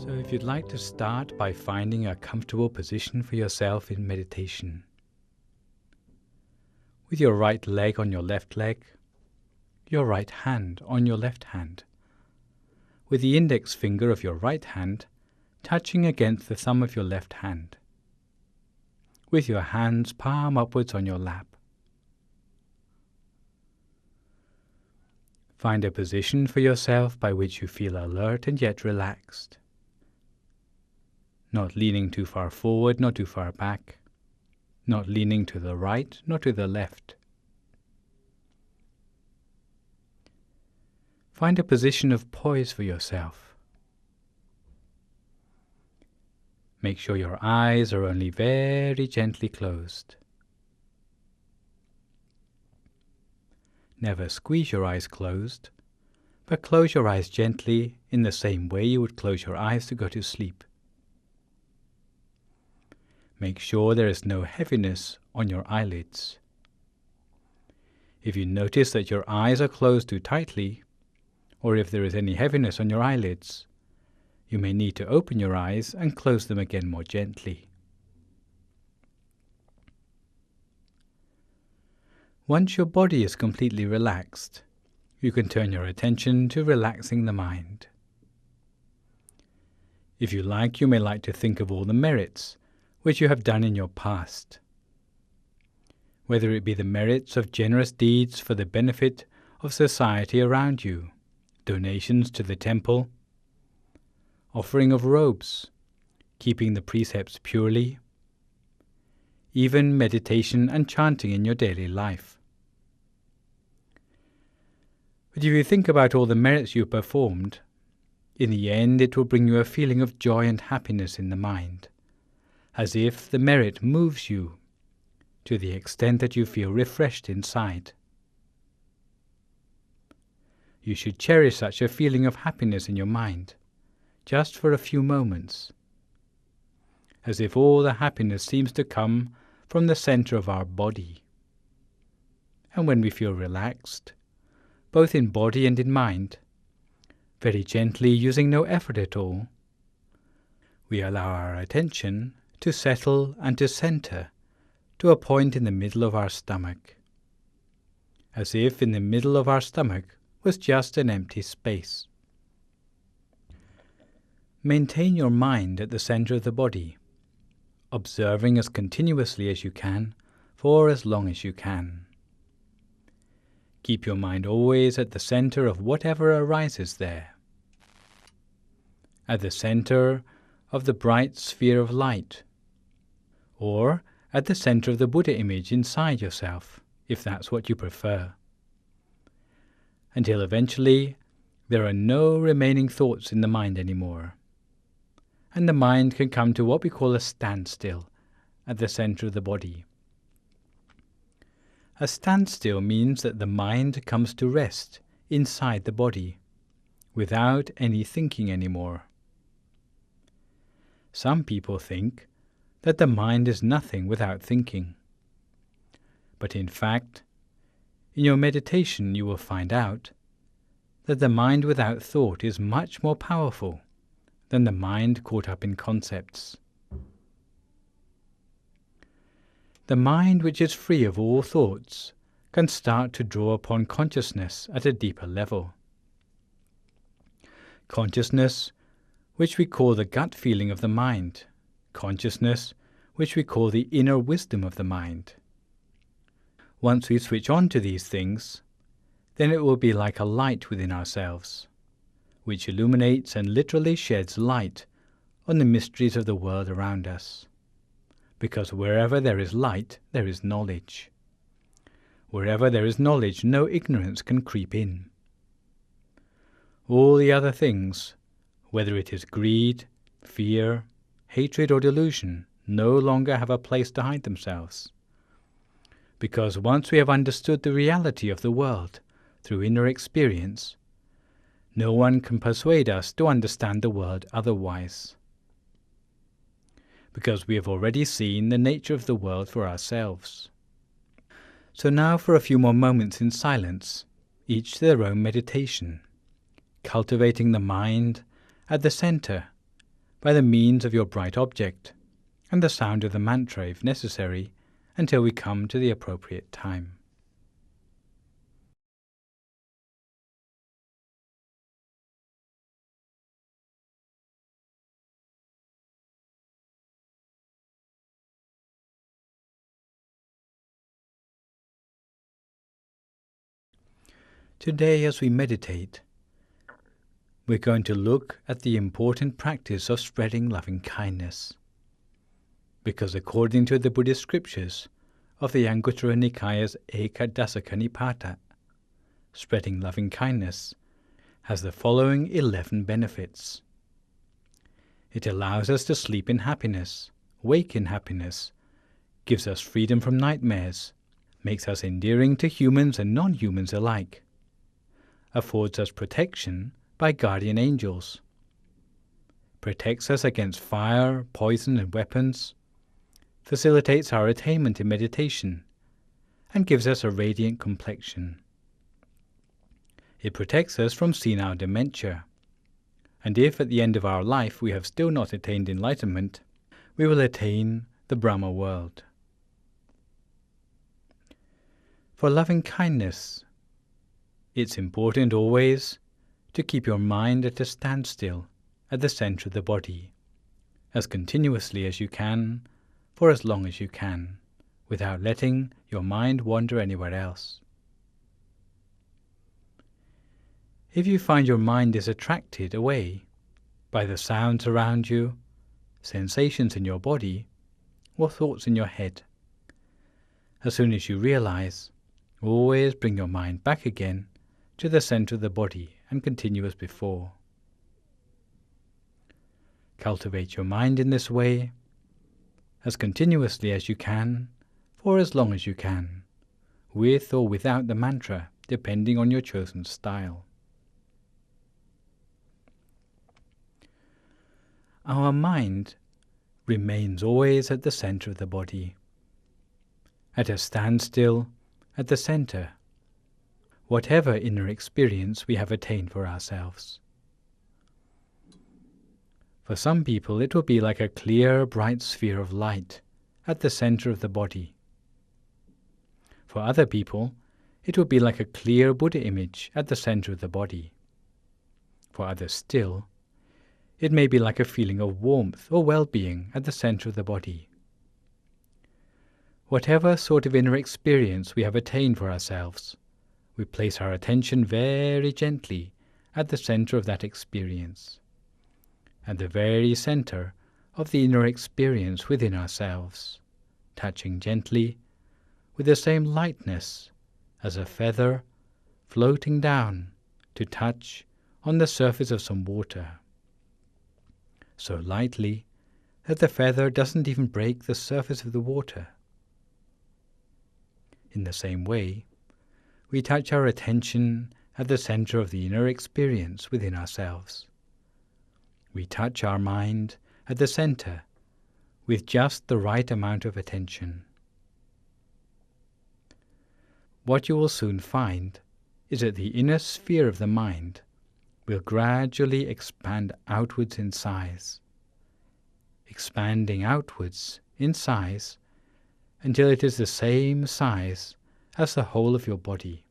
So if you'd like to start by finding a comfortable position for yourself in meditation, with your right leg on your left leg, your right hand on your left hand, with the index finger of your right hand touching against the thumb of your left hand, with your hands palm upwards on your lap. Find a position for yourself by which you feel alert and yet relaxed, not leaning too far forward, not too far back, not leaning to the right, nor to the left. Find a position of poise for yourself. Make sure your eyes are only very gently closed. Never squeeze your eyes closed, but close your eyes gently in the same way you would close your eyes to go to sleep. Make sure there is no heaviness on your eyelids. If you notice that your eyes are closed too tightly, or if there is any heaviness on your eyelids, you may need to open your eyes and close them again more gently. Once your body is completely relaxed, you can turn your attention to relaxing the mind. If you like, you may like to think of all the merits which you have done in your past, whether it be the merits of generous deeds for the benefit of society around you, donations to the temple, offering of robes, keeping the precepts purely, even meditation and chanting in your daily life. But if you think about all the merits you performed, in the end it will bring you a feeling of joy and happiness in the mind, as if the merit moves you to the extent that you feel refreshed inside. You should cherish such a feeling of happiness in your mind, just for a few moments, as if all the happiness seems to come from the center of our body. And when we feel relaxed, both in body and in mind, very gently, using no effort at all, we allow our attention to settle and to center to a point in the middle of our stomach, as if in the middle of our stomach was just an empty space. Maintain your mind at the center of the body, observing as continuously as you can for as long as you can. Keep your mind always at the center of whatever arises there, at the center of the bright sphere of light, or at the center of the Buddha image inside yourself, if that's what you prefer, until eventually there are no remaining thoughts in the mind anymore, and the mind can come to what we call a standstill at the center of the body. A standstill means that the mind comes to rest inside the body, without any thinking anymore. Some people think that the mind is nothing without thinking. But in fact, in your meditation you will find out that the mind without thought is much more powerful than the mind caught up in concepts. The mind which is free of all thoughts can start to draw upon consciousness at a deeper level. Consciousness, which we call the gut feeling of the mind, consciousness, which we call the inner wisdom of the mind. Once we switch on to these things, then it will be like a light within ourselves, which illuminates and literally sheds light on the mysteries of the world around us. Because wherever there is light, there is knowledge. Wherever there is knowledge, no ignorance can creep in. All the other things, whether it is greed, fear, hatred, or delusion, no longer have a place to hide themselves. Because once we have understood the reality of the world through inner experience, no one can persuade us to understand the world otherwise. Because we have already seen the nature of the world for ourselves. So now for a few more moments in silence, each to their own meditation, cultivating the mind at the center by the means of your bright object, and the sound of the mantra if necessary, until we come to the appropriate time. Today, as we meditate, we're going to look at the important practice of spreading loving kindness. Because according to the Buddhist scriptures of the Anguttara Nikaya's Ekadasaka Nipata, spreading loving kindness has the following 11 benefits. It allows us to sleep in happiness, wake in happiness, gives us freedom from nightmares, makes us endearing to humans and non-humans alike, affords us protection by guardian angels, protects us against fire, poison, and weapons, facilitates our attainment in meditation, and gives us a radiant complexion. It protects us from senile dementia, and if at the end of our life we have still not attained enlightenment, we will attain the Brahma world. For loving kindness, it's important always to keep your mind at a standstill at the center of the body, as continuously as you can, for as long as you can, without letting your mind wander anywhere else. If you find your mind is attracted away by the sounds around you, sensations in your body, or thoughts in your head, as soon as you realize, always bring your mind back again to the center of the body and continue as before. Cultivate your mind in this way as continuously as you can, for as long as you can, with or without the mantra, depending on your chosen style. Our mind remains always at the center of the body, at a standstill at the center, whatever inner experience we have attained for ourselves. For some people it will be like a clear, bright sphere of light at the center of the body. For other people, it will be like a clear Buddha image at the center of the body. For others still, it may be like a feeling of warmth or well-being at the center of the body. Whatever sort of inner experience we have attained for ourselves, we place our attention very gently at the center of that experience, at the very center of the inner experience within ourselves, touching gently with the same lightness as a feather floating down to touch on the surface of some water, so lightly that the feather doesn't even break the surface of the water. In the same way, we touch our attention at the center of the inner experience within ourselves. We touch our mind at the center with just the right amount of attention. What you will soon find is that the inner sphere of the mind will gradually expand outwards in size, expanding outwards in size until it is the same size as the whole of your body,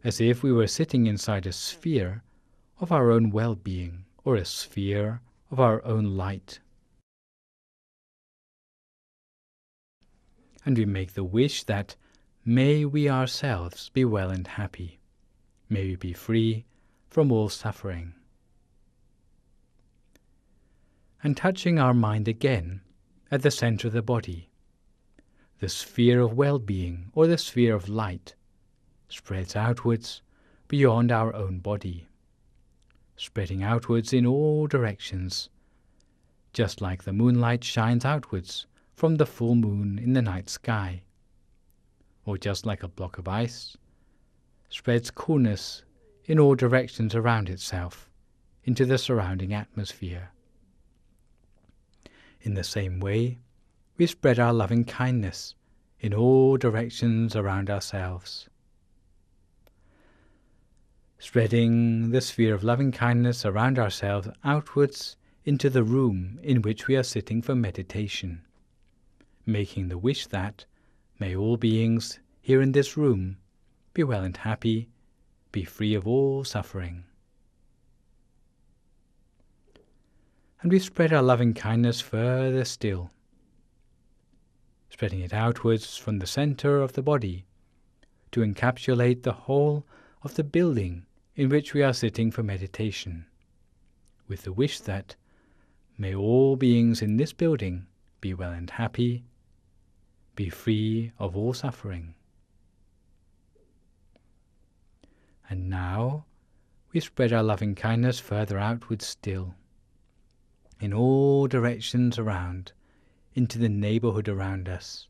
as if we were sitting inside a sphere of our own well-being or a sphere of our own light. And we make the wish that may we ourselves be well and happy, may we be free from all suffering. And touching our mind again at the center of the body, the sphere of well-being or the sphere of light spreads outwards beyond our own body, spreading outwards in all directions, just like the moonlight shines outwards from the full moon in the night sky, or just like a block of ice spreads coolness in all directions around itself into the surrounding atmosphere. In the same way, we spread our loving kindness in all directions around ourselves. Spreading the sphere of loving kindness around ourselves outwards into the room in which we are sitting for meditation, making the wish that may all beings here in this room be well and happy, be free of all suffering. And we spread our loving kindness further still, spreading it outwards from the center of the body to encapsulate the whole of the building in which we are sitting for meditation, with the wish that may all beings in this building be well and happy, be free of all suffering. And now we spread our loving kindness further outwards still, in all directions around, into the neighborhood around us.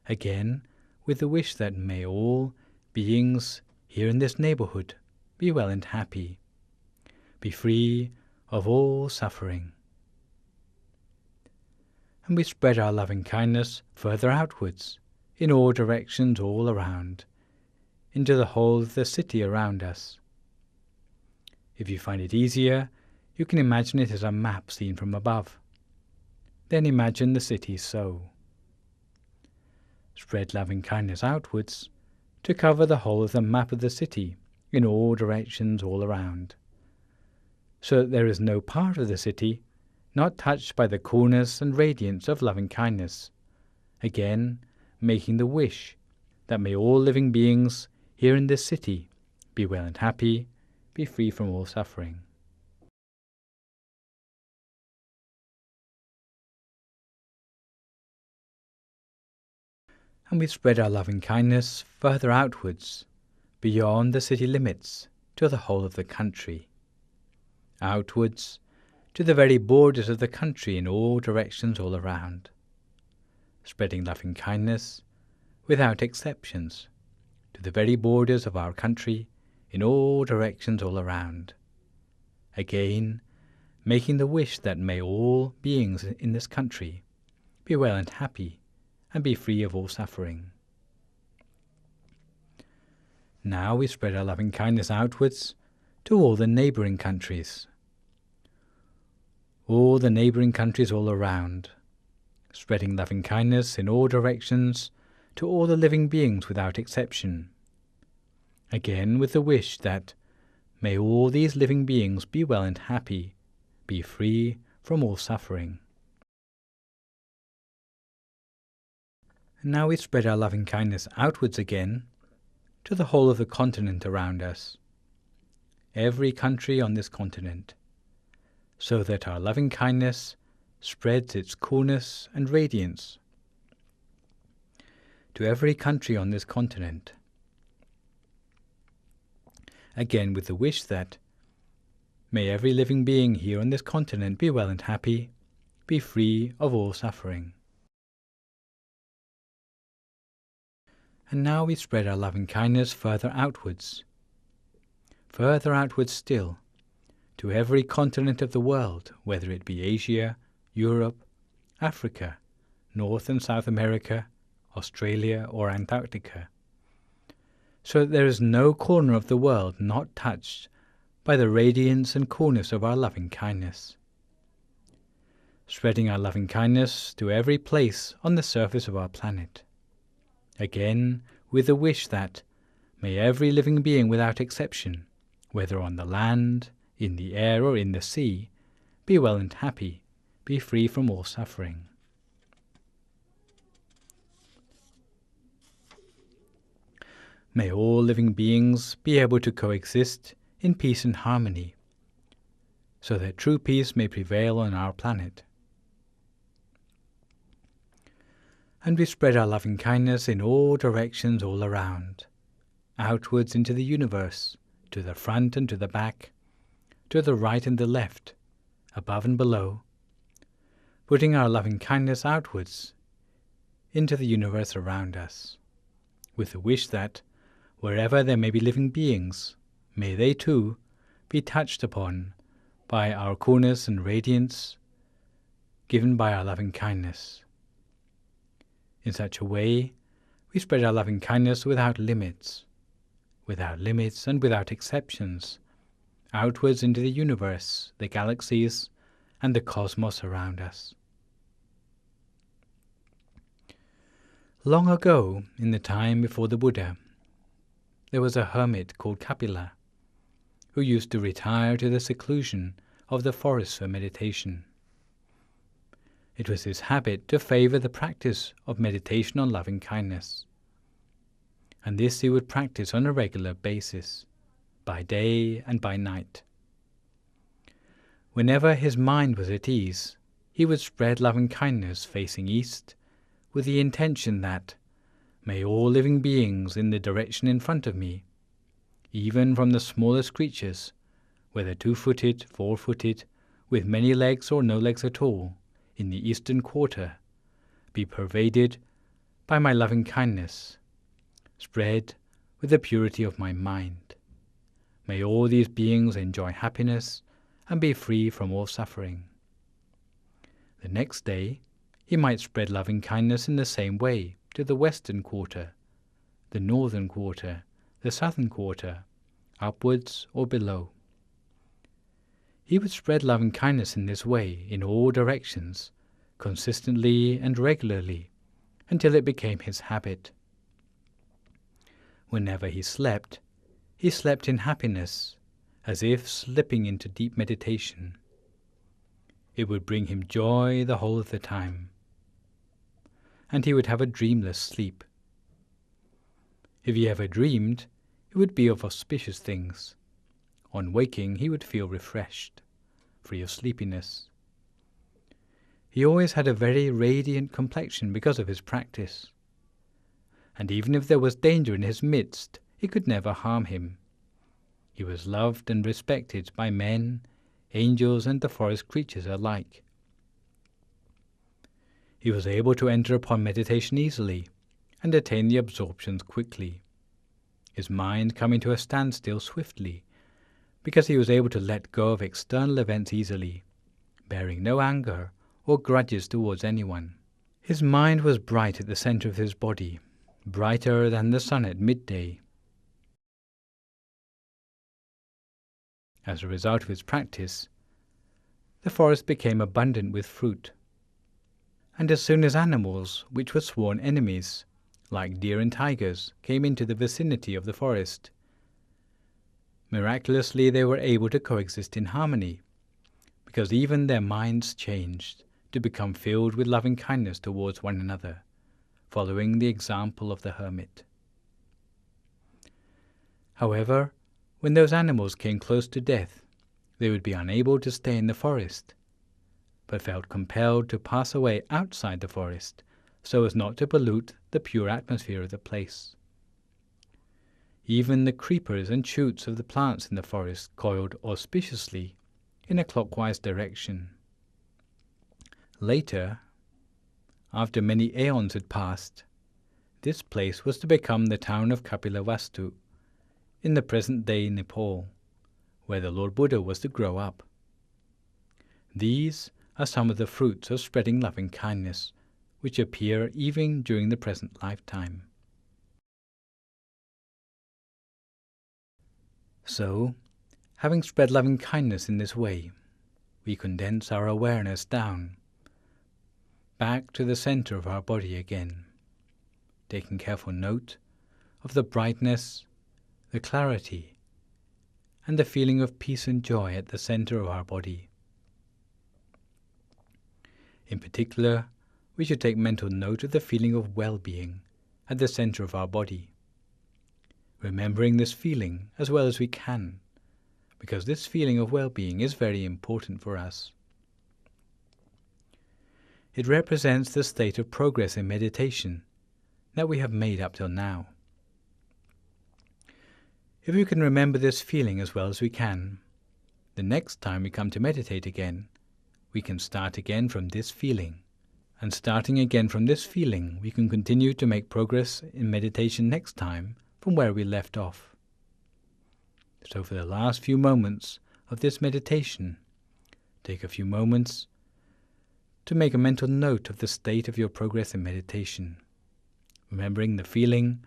Again, with the wish that may all beings here in this neighborhood be well and happy, be free of all suffering. And we spread our loving kindness further outwards, in all directions all around, into the whole of the city around us. If you find it easier, you can imagine it as a map seen from above. Then imagine the city so. Spread loving kindness outwards to cover the whole of the map of the city in all directions all around, so that there is no part of the city not touched by the coolness and radiance of loving kindness, again making the wish that may all living beings here in this city be well and happy, be free from all suffering. And we spread our loving kindness further outwards, beyond the city limits, to the whole of the country, outwards to the very borders of the country in all directions all around, spreading loving kindness without exceptions to the very borders of our country in all directions all around, again making the wish that may all beings in this country be well and happy and be free of all suffering. Now we spread our loving kindness outwards to all the neighboring countries, all the neighboring countries all around, spreading loving kindness in all directions to all the living beings without exception, again with the wish that may all these living beings be well and happy, be free from all suffering. And now we spread our loving kindness outwards again to the whole of the continent around us, every country on this continent, so that our loving kindness spreads its coolness and radiance to every country on this continent, again with the wish that may every living being here on this continent be well and happy, be free of all suffering. And now we spread our loving kindness further outwards still, to every continent of the world, whether it be Asia, Europe, Africa, North and South America, Australia or Antarctica, so that there is no corner of the world not touched by the radiance and coolness of our loving kindness, spreading our loving kindness to every place on the surface of our planet, again with the wish that may every living being without exception, whether on the land, in the air or in the sea, be well and happy, be free from all suffering. May all living beings be able to coexist in peace and harmony, so that true peace may prevail on our planet. And we spread our loving kindness in all directions all around, outwards into the universe, to the front and to the back, to the right and the left, above and below, putting our loving kindness outwards into the universe around us, with the wish that wherever there may be living beings, may they too be touched upon by our coolness and radiance given by our loving kindness. In such a way, we spread our loving kindness without limits and without exceptions, outwards into the universe, the galaxies, and the cosmos around us. Long ago, in the time before the Buddha, there was a hermit called Kapila, who used to retire to the seclusion of the forest for meditation. It was his habit to favor the practice of meditation on loving kindness, and this he would practice on a regular basis, by day and by night. Whenever his mind was at ease, he would spread loving kindness facing east, with the intention that, may all living beings in the direction in front of me, even from the smallest creatures, whether 2-footed, 4-footed, with many legs or no legs at all, in the eastern quarter, be pervaded by my loving kindness, spread with the purity of my mind. May all these beings enjoy happiness and be free from all suffering. The next day, he might spread loving kindness in the same way to the western quarter, the northern quarter, the southern quarter, upwards or below. He would spread loving kindness in this way in all directions, consistently and regularly, until it became his habit. Whenever he slept in happiness, as if slipping into deep meditation. It would bring him joy the whole of the time, and he would have a dreamless sleep. If he ever dreamed, it would be of auspicious things. On waking, he would feel refreshed, free of sleepiness. He always had a very radiant complexion because of his practice, and even if there was danger in his midst, it could never harm him. He was loved and respected by men, angels, and the forest creatures alike. He was able to enter upon meditation easily and attain the absorptions quickly, his mind coming to a standstill swiftly, because he was able to let go of external events easily, bearing no anger or grudges towards anyone. His mind was bright at the center of his body, brighter than the sun at midday. As a result of his practice, the forest became abundant with fruit, and as soon as animals which were sworn enemies, like deer and tigers, came into the vicinity of the forest, miraculously they were able to coexist in harmony, because even their minds changed to become filled with loving kindness towards one another, following the example of the hermit. However, when those animals came close to death, they would be unable to stay in the forest, but felt compelled to pass away outside the forest so as not to pollute the pure atmosphere of the place. Even the creepers and shoots of the plants in the forest coiled auspiciously in a clockwise direction. Later, after many aeons had passed, this place was to become the town of Kapilavastu in the present-day Nepal, where the Lord Buddha was to grow up. These are some of the fruits of spreading loving kindness, which appear even during the present lifetime. So, having spread loving kindness in this way, we condense our awareness down, back to the center of our body again, taking careful note of the brightness, the clarity, and the feeling of peace and joy at the center of our body. In particular, we should take mental note of the feeling of well-being at the center of our body, remembering this feeling as well as we can, because this feeling of well-being is very important for us. It represents the state of progress in meditation that we have made up till now. If we can remember this feeling as well as we can, the next time we come to meditate again, we can start again from this feeling. And starting again from this feeling, we can continue to make progress in meditation next time from where we left off. So for the last few moments of this meditation, take a few moments to make a mental note of the state of your progress in meditation, remembering the feeling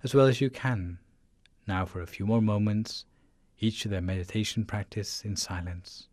as well as you can. Now for a few more moments, each of their meditation practice in silence.